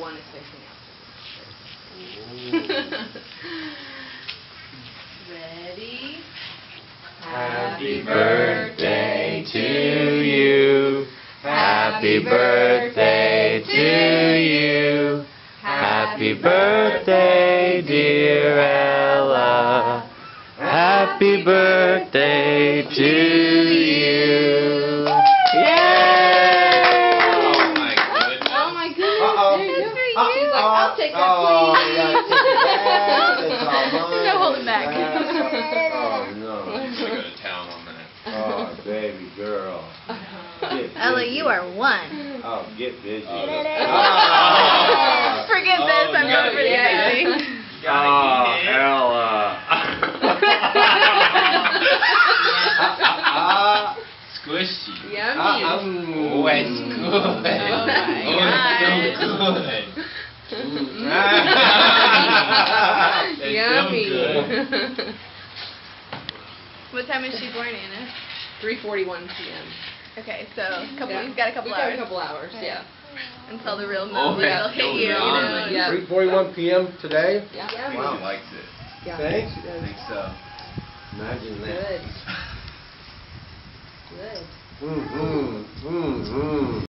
one is facing out. Ready? Happy birthday to you. Happy birthday to you. Happy birthday, dear Ella. Happy birthday to you. Yay! Oh my goodness. Oh my goodness. Uh-oh. She's like, I'll take that, please. No, hold it back. Oh no. I'm gonna go to town on that. Oh baby girl. Ella, you are one. Oh, get busy. Oh, Forget this, I'm going for the icing. Oh, Ella. Squishy. Yummy. Oh, it's good. Oh my It's so good. It's Yummy. so good. What time is she born, Anna? 3:41 p.m. Okay, so Yeah. you've got a couple We've got hours. a couple hours, yeah. Until the real Oh, movie yeah. will hit you. Oh, yeah. 3:41 p.m. today? Yeah. She likes it. Yeah. Thanks. I think so. Imagine that. Good. Good. Mm-hmm. Mm-hmm.